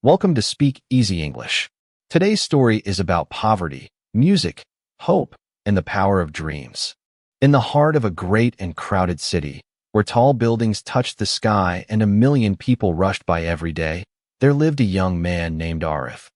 Welcome to Speak Easy English. Today's story is about poverty, music, hope, and the power of dreams. In the heart of a great and crowded city, where tall buildings touched the sky and a million people rushed by every day, there lived a young man named Arif.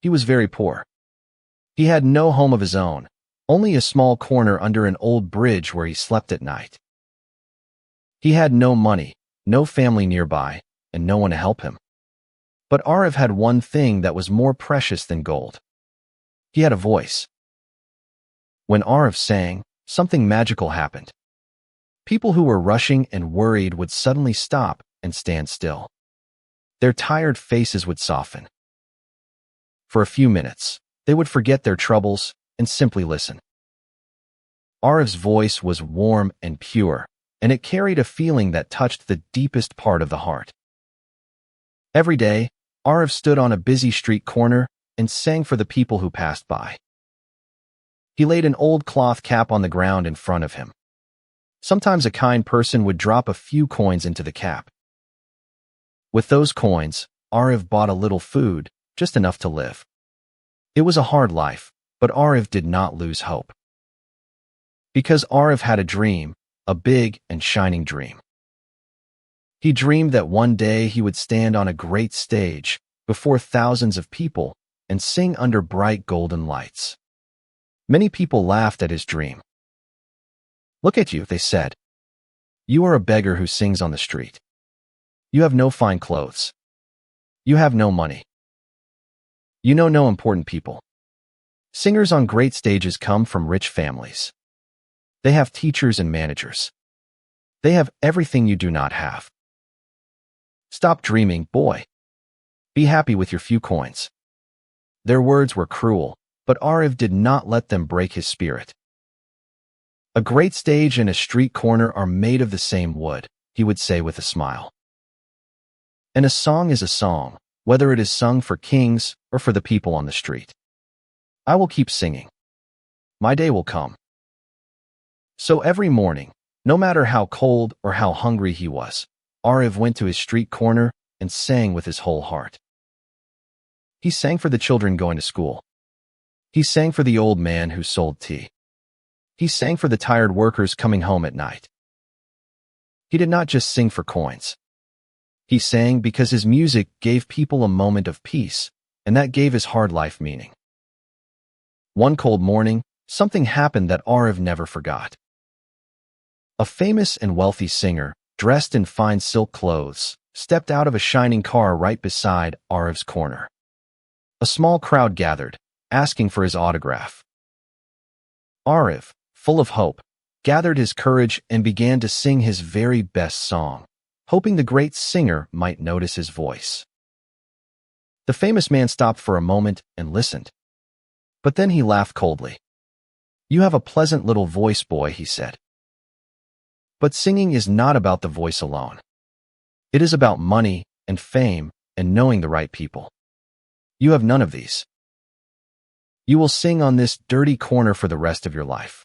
He was very poor. He had no home of his own, only a small corner under an old bridge where he slept at night. He had no money, no family nearby, and no one to help him. But Arif had one thing that was more precious than gold. He had a voice. When Arif sang, something magical happened. People who were rushing and worried would suddenly stop and stand still. Their tired faces would soften. For a few minutes, they would forget their troubles and simply listen. Arif's voice was warm and pure, and it carried a feeling that touched the deepest part of the heart. Every day, Arif stood on a busy street corner and sang for the people who passed by. He laid an old cloth cap on the ground in front of him. Sometimes a kind person would drop a few coins into the cap. With those coins, Arif bought a little food, just enough to live. It was a hard life, but Arif did not lose hope. Because Arif had a dream, a big and shining dream. He dreamed that one day he would stand on a great stage before thousands of people and sing under bright golden lights. Many people laughed at his dream. "Look at you," they said. "You are a beggar who sings on the street. You have no fine clothes. You have no money. You know no important people. Singers on great stages come from rich families. They have teachers and managers. They have everything you do not have. Stop dreaming, boy. Be happy with your few coins." Their words were cruel, but Arif did not let them break his spirit. "A great stage and a street corner are made of the same wood," he would say with a smile. "And a song is a song, whether it is sung for kings or for the people on the street. I will keep singing. My day will come." So every morning, no matter how cold or how hungry he was, Arif went to his street corner and sang with his whole heart. He sang for the children going to school. He sang for the old man who sold tea. He sang for the tired workers coming home at night. He did not just sing for coins. He sang because his music gave people a moment of peace, and that gave his hard life meaning. One cold morning, something happened that Arif never forgot. A famous and wealthy singer, dressed in fine silk clothes, stepped out of a shining car right beside Arif's corner. A small crowd gathered, asking for his autograph. Arif, full of hope, gathered his courage and began to sing his very best song, hoping the great singer might notice his voice. The famous man stopped for a moment and listened. But then he laughed coldly. "You have a pleasant little voice, boy," he said. But singing is not about the voice alone. It is about money and fame and knowing the right people. You have none of these. You will sing on this dirty corner for the rest of your life.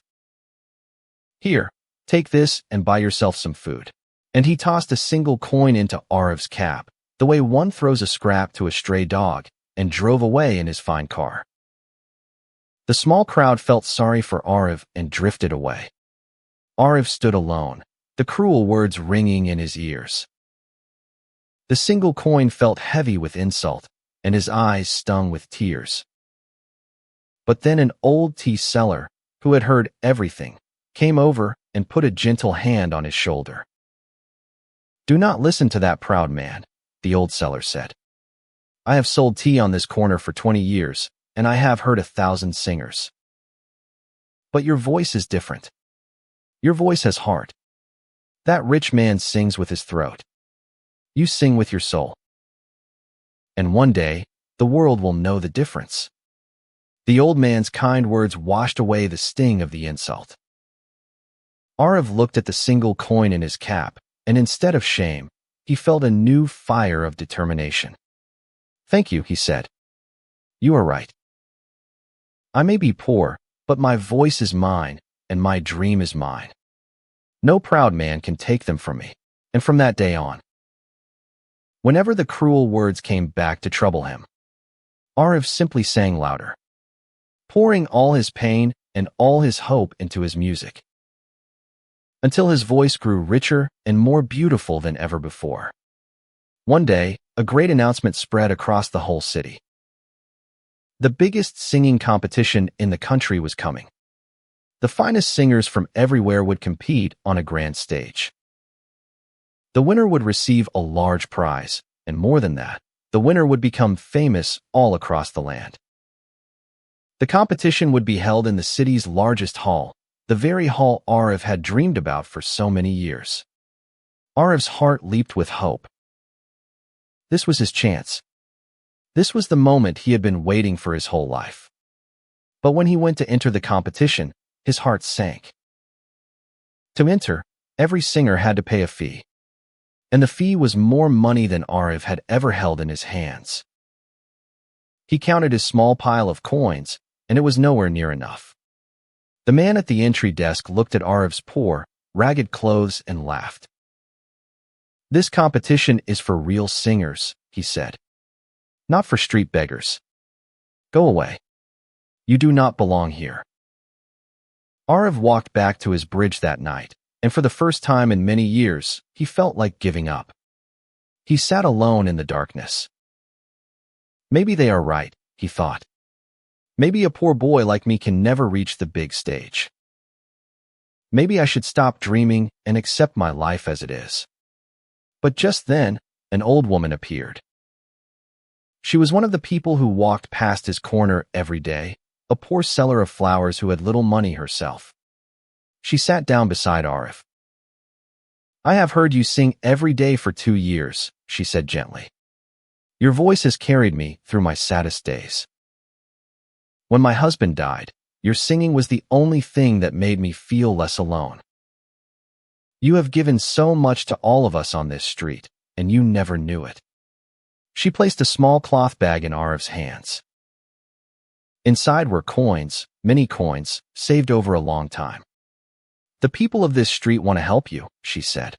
Here, take this and buy yourself some food." And he tossed a single coin into Arif's cap, the way one throws a scrap to a stray dog, and drove away in his fine car. The small crowd felt sorry for Arif and drifted away. Arif stood alone, the cruel words ringing in his ears. The single coin felt heavy with insult, and his eyes stung with tears. But then an old tea seller, who had heard everything, came over and put a gentle hand on his shoulder. "Do not listen to that proud man," the old seller said. "I have sold tea on this corner for 20 years, and I have heard 1,000 singers. But your voice is different. Your voice has heart. That rich man sings with his throat. You sing with your soul. And one day, the world will know the difference." The old man's kind words washed away the sting of the insult. Arif looked at the single coin in his cap, and instead of shame, he felt a new fire of determination. "Thank you," he said. "You are right. I may be poor, but my voice is mine, and my dream is mine. No proud man can take them from me." And from that day on, Whenever the cruel words came back to trouble him, Arif simply sang louder, pouring all his pain and all his hope into his music, until his voice grew richer and more beautiful than ever before. One day, a great announcement spread across the whole city. The biggest singing competition in the country was coming. The finest singers from everywhere would compete on a grand stage. The winner would receive a large prize, and more than that, the winner would become famous all across the land. The competition would be held in the city's largest hall, the very hall Arif had dreamed about for so many years. Arif's heart leaped with hope. This was his chance. This was the moment he had been waiting for his whole life. But when he went to enter the competition, his heart sank. To enter, every singer had to pay a fee, and the fee was more money than Arif had ever held in his hands. He counted his small pile of coins, and it was nowhere near enough. The man at the entry desk looked at Arif's poor, ragged clothes and laughed. "This competition is for real singers," he said. "Not for street beggars. Go away. You do not belong here." Arif walked back to his bridge that night, and for the first time in many years, he felt like giving up. He sat alone in the darkness. Maybe they are right, he thought. Maybe a poor boy like me can never reach the big stage. Maybe I should stop dreaming and accept my life as it is. But just then, an old woman appeared. She was one of the people who walked past his corner every day, a poor seller of flowers who had little money herself. She sat down beside Arif. "I have heard you sing every day for 2 years," she said gently. "Your voice has carried me through my saddest days. When my husband died, your singing was the only thing that made me feel less alone. You have given so much to all of us on this street, and you never knew it." She placed a small cloth bag in Arif's hands. Inside were coins, many coins, saved over a long time. "The people of this street want to help you," she said.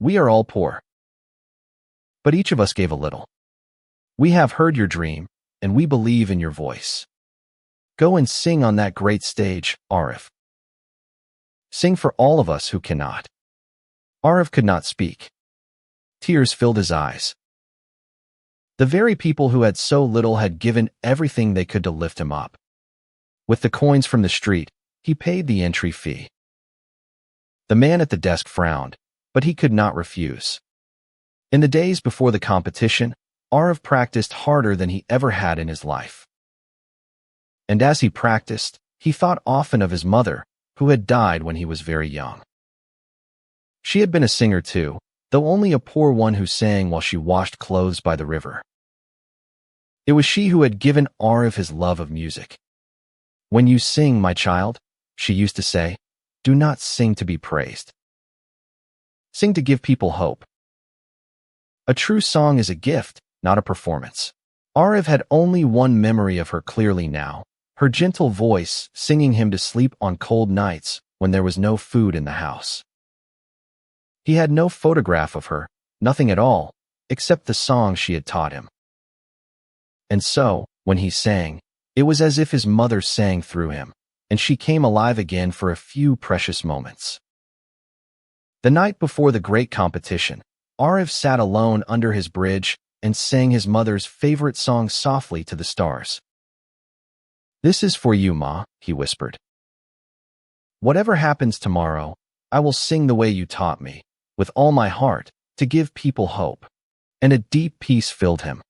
"We are all poor, but each of us gave a little. We have heard your dream, and we believe in your voice. Go and sing on that great stage, Arif. Sing for all of us who cannot." Arif could not speak. Tears filled his eyes. The very people who had so little had given everything they could to lift him up. With the coins from the street, he paid the entry fee. The man at the desk frowned, but he could not refuse. In the days before the competition, Arif practiced harder than he ever had in his life. And as he practiced, he thought often of his mother, who had died when he was very young. She had been a singer too, though only a poor one who sang while she washed clothes by the river. It was she who had given Arif his love of music. "When you sing, my child," she used to say, "do not sing to be praised. Sing to give people hope. A true song is a gift, not a performance." Arif had only one memory of her clearly now, her gentle voice singing him to sleep on cold nights when there was no food in the house. He had no photograph of her, nothing at all, except the song she had taught him. And so, when he sang, it was as if his mother sang through him, and she came alive again for a few precious moments. The night before the great competition, Arif sat alone under his bridge and sang his mother's favorite song softly to the stars. "This is for you, Ma," he whispered. "Whatever happens tomorrow, I will sing the way you taught me, with all my heart, to give people hope." And a deep peace filled him.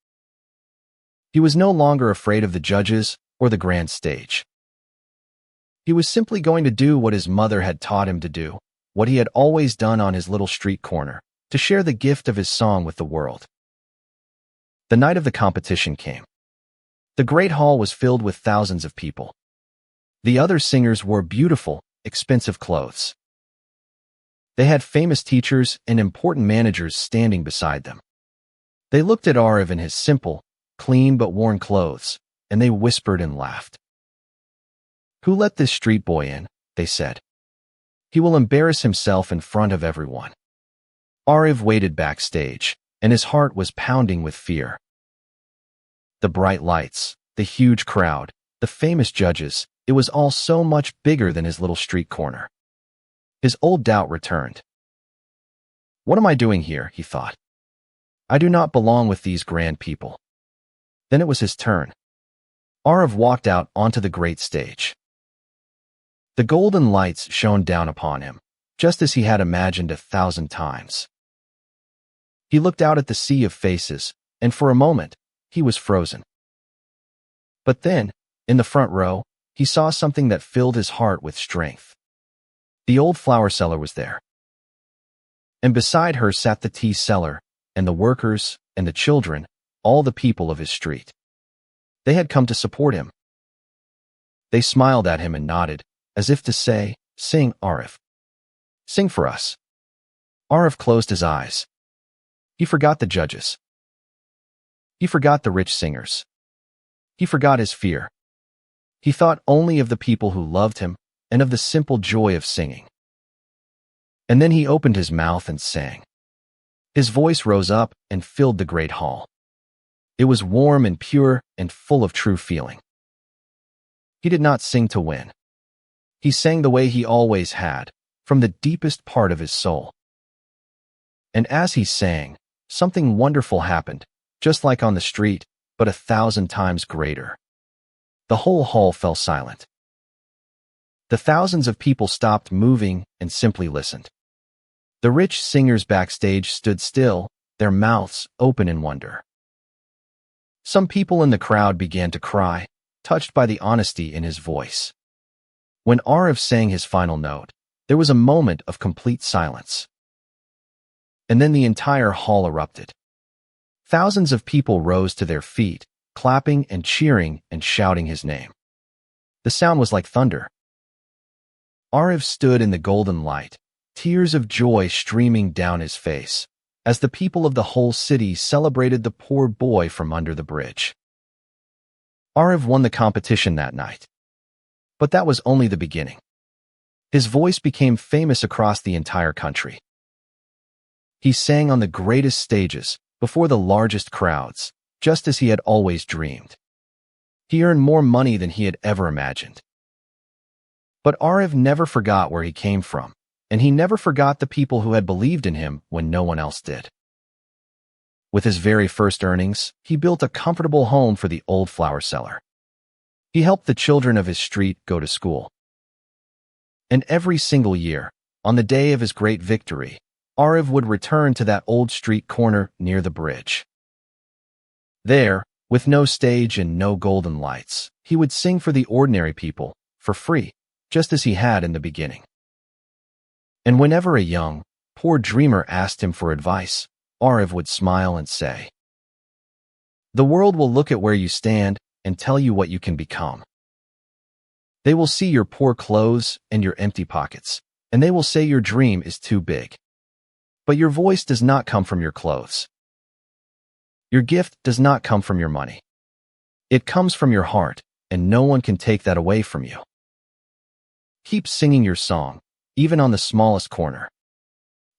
He was no longer afraid of the judges or the grand stage. He was simply going to do what his mother had taught him to do, what he had always done on his little street corner, to share the gift of his song with the world. The night of the competition came. The great hall was filled with thousands of people. The other singers wore beautiful, expensive clothes. They had famous teachers and important managers standing beside them. They looked at Arif in his simple, clean but worn clothes, and they whispered and laughed. "Who let this street boy in?" they said. "He will embarrass himself in front of everyone." Arif waited backstage, and his heart was pounding with fear. The bright lights, the huge crowd, the famous judges, it was all so much bigger than his little street corner. His old doubt returned. What am I doing here, he thought. I do not belong with these grand people. Then it was his turn. Arav walked out onto the great stage. The golden lights shone down upon him, just as he had imagined 1,000 times. He looked out at the sea of faces, and for a moment, he was frozen. But then, in the front row, he saw something that filled his heart with strength. The old flower seller was there. And beside her sat the tea seller, and the workers, and the children, all the people of his street. They had come to support him. They smiled at him and nodded, as if to say, "Sing, Arav. Sing for us." Arav closed his eyes. He forgot the judges. He forgot the rich singers. He forgot his fear. He thought only of the people who loved him and of the simple joy of singing. And then he opened his mouth and sang. His voice rose up and filled the great hall. It was warm and pure and full of true feeling. He did not sing to win. He sang the way he always had, from the deepest part of his soul. And as he sang, something wonderful happened, just like on the street, but 1,000 times greater. The whole hall fell silent. The thousands of people stopped moving and simply listened. The rich singers backstage stood still, their mouths open in wonder. Some people in the crowd began to cry, touched by the honesty in his voice. When Arav sang his final note, there was a moment of complete silence. And then the entire hall erupted. Thousands of people rose to their feet, clapping and cheering and shouting his name. The sound was like thunder. Arav stood in the golden light, tears of joy streaming down his face, as the people of the whole city celebrated the poor boy from under the bridge. Arav won the competition that night. But that was only the beginning. His voice became famous across the entire country. He sang on the greatest stages, before the largest crowds, just as he had always dreamed. He earned more money than he had ever imagined. But Arav never forgot where he came from, and he never forgot the people who had believed in him when no one else did. With his very first earnings, he built a comfortable home for the old flower seller. He helped the children of his street go to school. And every single year, on the day of his great victory, Arav would return to that old street corner near the bridge. There, with no stage and no golden lights, he would sing for the ordinary people, for free, just as he had in the beginning. And whenever a young, poor dreamer asked him for advice, Arav would smile and say, "The world will look at where you stand and tell you what you can become. They will see your poor clothes and your empty pockets, and they will say your dream is too big. But your voice does not come from your clothes. Your gift does not come from your money. It comes from your heart, and no one can take that away from you. Keep singing your song, even on the smallest corner.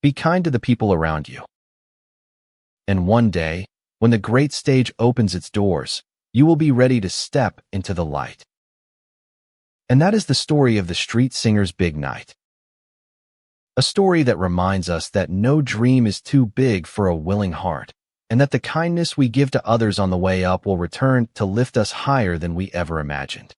Be kind to the people around you. And one day, when the great stage opens its doors, you will be ready to step into the light." And that is the story of the street singer's big night. A story that reminds us that no dream is too big for a willing heart, and that the kindness we give to others on the way up will return to lift us higher than we ever imagined.